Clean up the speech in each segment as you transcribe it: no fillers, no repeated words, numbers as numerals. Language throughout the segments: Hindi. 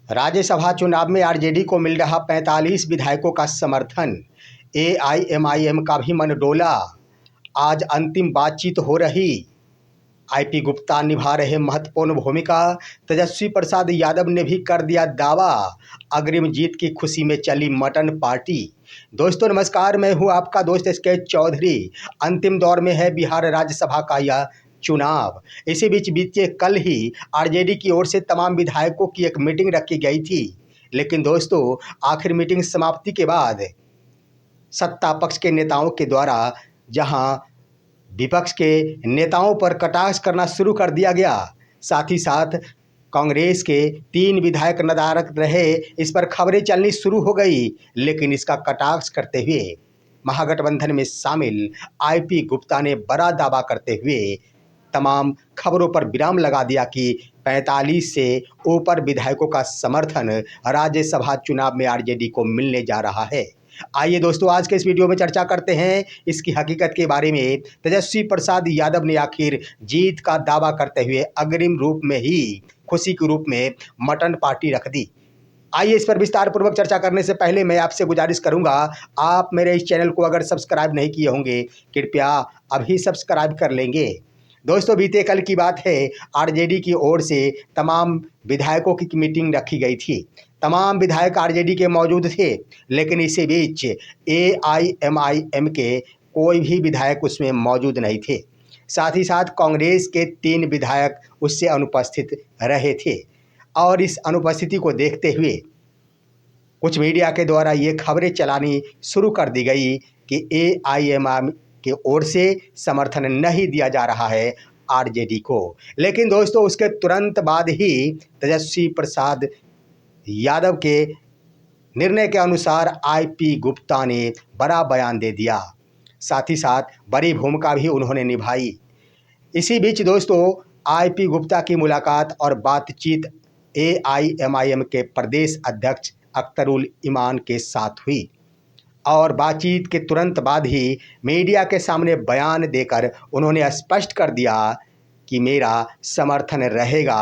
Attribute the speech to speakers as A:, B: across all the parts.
A: राज्यसभा चुनाव में आरजेडी को मिल रहा 45 विधायकों का समर्थन। एआईएमआईएम का भी मन डोला। आज अंतिम बातचीत हो रही। आईपी गुप्ता निभा रहे महत्वपूर्ण भूमिका। तेजस्वी प्रसाद यादव ने भी कर दिया दावा। अग्रिम जीत की खुशी में चली मटन पार्टी। दोस्तों नमस्कार, मैं हूं आपका दोस्त एसके चौधरी। अंतिम दौर में है बिहार राज्यसभा का यह चुनाव। इसी बीच बीते कल ही आरजेडी की ओर से तमाम विधायकों की एक मीटिंग रखी गई थी। लेकिन दोस्तों, आखिर मीटिंग समाप्ति के बाद सत्ता पक्ष के नेताओं के द्वारा जहां विपक्ष के नेताओं पर कटाक्ष करना शुरू कर दिया गया, साथ ही साथ कांग्रेस के 3 विधायक नदारद रहे, इस पर खबरें चलनी शुरू हो गई। लेकिन इसका कटाक्ष करते हुए महागठबंधन में शामिल आईपी गुप्ता ने बड़ा दावा करते हुए तमाम खबरों पर विराम लगा दिया कि 45 से ऊपर विधायकों का समर्थन राज्यसभा चुनाव में आरजेडी को मिलने जा रहा है। आइए दोस्तों, आज के इस वीडियो में चर्चा करते हैं इसकी हकीकत के बारे में। तेजस्वी प्रसाद यादव ने आखिर जीत का दावा करते हुए अग्रिम रूप में ही खुशी के रूप में मटन पार्टी रख दी। आइए इस पर विस्तार पूर्वक चर्चा करने से पहले मैं आपसे गुजारिश करूंगा, आप मेरे इस चैनल को अगर सब्सक्राइब नहीं किए होंगे कृपया अभी सब्सक्राइब कर लेंगे। दोस्तों, बीते कल की बात है, आरजेडी की ओर से तमाम विधायकों की मीटिंग रखी गई थी। तमाम विधायक आरजेडी के मौजूद थे, लेकिन इसी बीच एआईएमआईएम के कोई भी विधायक उसमें मौजूद नहीं थे। साथ ही साथ कांग्रेस के 3 विधायक उससे अनुपस्थित रहे थे। और इस अनुपस्थिति को देखते हुए कुछ मीडिया के द्वारा ये खबरें चलानी शुरू कर दी गई कि एआईएमआईएम की ओर से समर्थन नहीं दिया जा रहा है आरजेडी को। लेकिन दोस्तों, उसके तुरंत बाद ही तेजस्वी प्रसाद यादव के निर्णय के अनुसार आईपी गुप्ता ने बड़ा बयान दे दिया। साथ ही साथ बड़ी भूमिका भी उन्होंने निभाई। इसी बीच दोस्तों, आईपी गुप्ता की मुलाकात और बातचीत एआईएमआईएम के प्रदेश अध्यक्ष अख्तरुल ईमान के साथ हुई। और बातचीत के तुरंत बाद ही मीडिया के सामने बयान देकर उन्होंने स्पष्ट कर दिया कि मेरा समर्थन रहेगा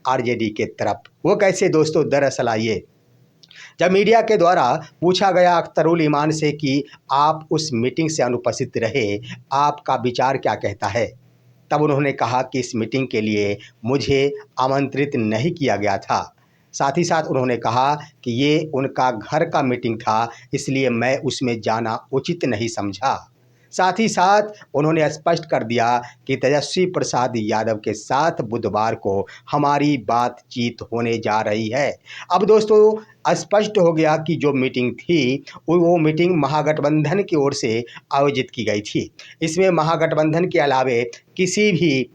A: आरजेडी के तरफ। वो कैसे दोस्तों? दरअसल आइए, जब मीडिया के द्वारा पूछा गया अख्तरुल ईमान से कि आप उस मीटिंग से अनुपस्थित रहे, आपका विचार क्या कहता है, तब उन्होंने कहा कि इस मीटिंग के लिए मुझे आमंत्रित नहीं किया गया था। साथ ही साथ उन्होंने कहा कि ये उनका घर का मीटिंग था, इसलिए मैं उसमें जाना उचित नहीं समझा। साथ ही साथ उन्होंने स्पष्ट कर दिया कि तेजस्वी प्रसाद यादव के साथ बुधवार को हमारी बातचीत होने जा रही है। अब दोस्तों, स्पष्ट हो गया कि जो मीटिंग थी वो मीटिंग महागठबंधन की ओर से आयोजित की गई थी। इसमें महागठबंधन के अलावे किसी भी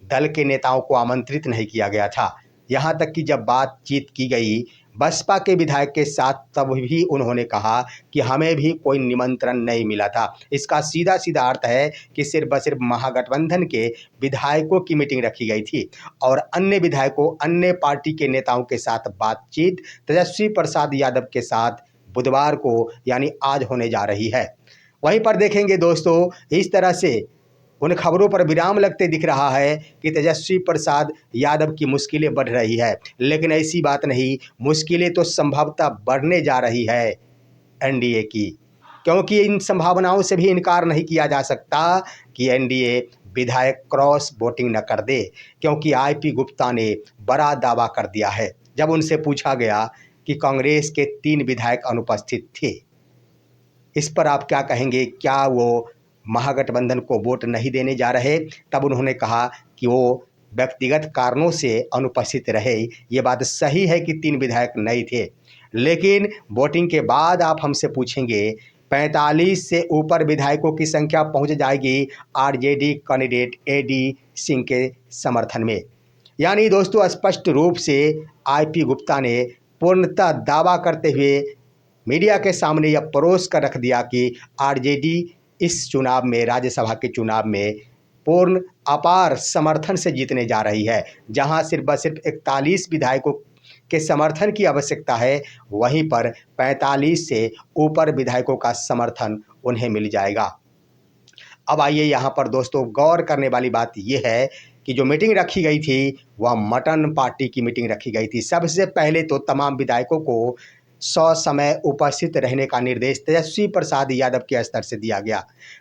A: दल के नेताओं को आमंत्रित नहीं किया गया था। यहाँ तक कि जब बातचीत की गई बसपा के विधायक के साथ, तब भी उन्होंने कहा कि हमें भी कोई निमंत्रण नहीं मिला था। इसका सीधा सीधा अर्थ है कि सिर्फ व सिर्फ महागठबंधन के विधायकों की मीटिंग रखी गई थी और अन्य विधायकों, अन्य पार्टी के नेताओं के साथ बातचीत तेजस्वी प्रसाद यादव के साथ बुधवार को यानी आज होने जा रही है। वहीं पर देखेंगे दोस्तों, इस तरह से उन खबरों पर विराम लगते दिख रहा है कि तेजस्वी प्रसाद यादव की मुश्किलें बढ़ रही है। लेकिन ऐसी बात नहीं, मुश्किलें तो संभवतः बढ़ने जा रही है एनडीए की, क्योंकि इन संभावनाओं से भी इनकार नहीं किया जा सकता कि एनडीए विधायक क्रॉस वोटिंग न कर दे, क्योंकि आईपी गुप्ता ने बड़ा दावा कर दिया है। जब उनसे पूछा गया कि कांग्रेस के 3 विधायक अनुपस्थित थे, इस पर आप क्या कहेंगे, क्या वो महागठबंधन को वोट नहीं देने जा रहे, तब उन्होंने कहा कि वो व्यक्तिगत कारणों से अनुपस्थित रहे। ये बात सही है कि 3 विधायक नहीं थे, लेकिन वोटिंग के बाद आप हमसे पूछेंगे 45 से ऊपर विधायकों की संख्या पहुंच जाएगी आरजेडी कैंडिडेट एडी सिंह के समर्थन में। यानी दोस्तों, स्पष्ट रूप से आईपी गुप्ता ने पूर्णतः दावा करते हुए मीडिया के सामने यह परोस कर रख दिया कि आरजेडी इस चुनाव में, राज्यसभा के चुनाव में पूर्ण अपार समर्थन से जीतने जा रही है। जहां सिर्फ व सिर्फ 41 विधायकों के समर्थन की आवश्यकता है, वहीं पर 45 से ऊपर विधायकों का समर्थन उन्हें मिल जाएगा। अब आइए यहाँ पर दोस्तों, गौर करने वाली बात यह है कि जो मीटिंग रखी गई थी वह मटन पार्टी की मीटिंग रखी गई थी। सबसे पहले तो तमाम विधायकों को ससमय उपस्थित रहने का निर्देश तेजस्वी प्रसाद यादव के स्तर से दिया गया।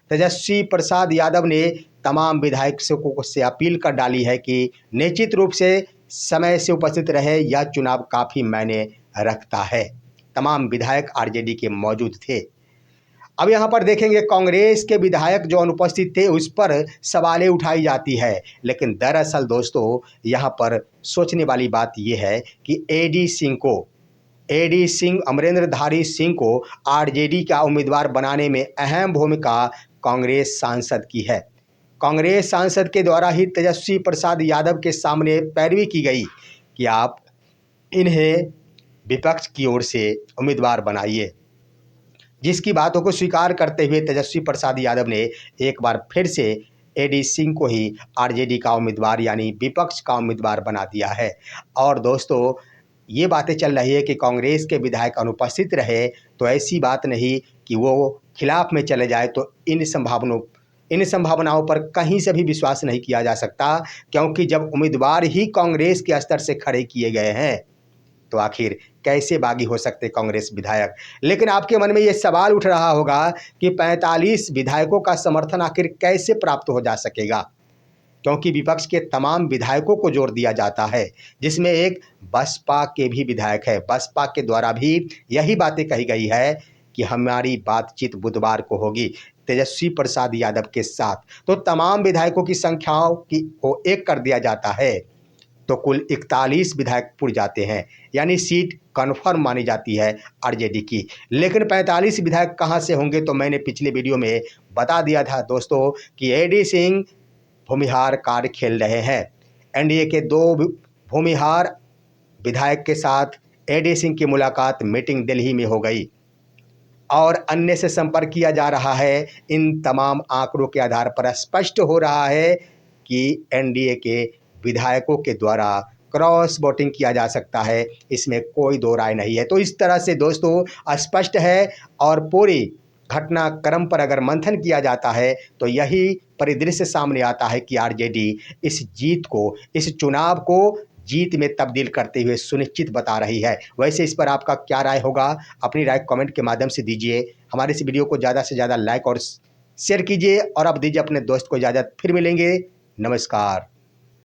A: तेजस्वी प्रसाद यादव ने तमाम विधायकों से अपील कर डाली है कि निश्चित रूप से समय से उपस्थित रहे, यह चुनाव काफ़ी मायने रखता है। तमाम विधायक आरजेडी के मौजूद थे। अब यहाँ पर देखेंगे कांग्रेस के विधायक जो अनुपस्थित थे उस पर सवालें उठाई जाती है, लेकिन दरअसल दोस्तों यहाँ पर सोचने वाली बात यह है कि एडी सिंह अमरेंद्रधारी सिंह को आरजेडी का उम्मीदवार बनाने में अहम भूमिका कांग्रेस सांसद की है। कांग्रेस सांसद के द्वारा ही तेजस्वी प्रसाद यादव के सामने पैरवी की गई कि आप इन्हें विपक्ष की ओर से उम्मीदवार बनाइए, जिसकी बातों को स्वीकार करते हुए तेजस्वी प्रसाद यादव ने एक बार फिर से एडी सिंह को ही आरजेडी का उम्मीदवार यानी विपक्ष का उम्मीदवार बना दिया है। और दोस्तों ये बातें चल रही है कि कांग्रेस के विधायक अनुपस्थित रहे तो ऐसी बात नहीं कि वो खिलाफ में चले जाए, तो इन संभावनाओं पर कहीं से भी विश्वास नहीं किया जा सकता, क्योंकि जब उम्मीदवार ही कांग्रेस के स्तर से खड़े किए गए हैं तो आखिर कैसे बागी हो सकते कांग्रेस विधायक। लेकिन आपके मन में ये सवाल उठ रहा होगा कि 45 विधायकों का समर्थन आखिर कैसे प्राप्त हो जा सकेगा, क्योंकि विपक्ष के तमाम विधायकों को जोड़ दिया जाता है, जिसमें एक बसपा के भी विधायक है। बसपा के द्वारा भी यही बातें कही गई है कि हमारी बातचीत बुधवार को होगी तेजस्वी प्रसाद यादव के साथ। तो तमाम विधायकों की संख्याओं को एक कर दिया जाता है तो कुल 41 विधायक पुर जाते हैं, यानी सीट कन्फर्म मानी जाती है आरजेडी की। लेकिन 45 विधायक कहां से होंगे, तो मैंने पिछले वीडियो में बता दिया था दोस्तों कि एडी सिंह भूमिहार कार्ड खेल रहे हैं। एनडीए के 2 भूमिहार विधायक के साथ एडी सिंह की मुलाकात मीटिंग दिल्ली में हो गई और अन्य से संपर्क किया जा रहा है। इन तमाम आंकड़ों के आधार पर स्पष्ट हो रहा है कि एनडीए के विधायकों के द्वारा क्रॉस वोटिंग किया जा सकता है, इसमें कोई दो राय नहीं है। तो इस तरह से दोस्तों स्पष्ट है, और पूरी घटनाक्रम पर अगर मंथन किया जाता है तो यही परिदृश्य सामने आता है कि आरजेडी इस चुनाव को जीत में तब्दील करते हुए सुनिश्चित बता रही है। वैसे इस पर आपका क्या राय होगा, अपनी राय कमेंट के माध्यम से दीजिए। हमारे इस वीडियो को ज़्यादा से ज़्यादा लाइक और शेयर कीजिए, और अब दीजिए अपने दोस्त को इजाज़त। फिर मिलेंगे, नमस्कार।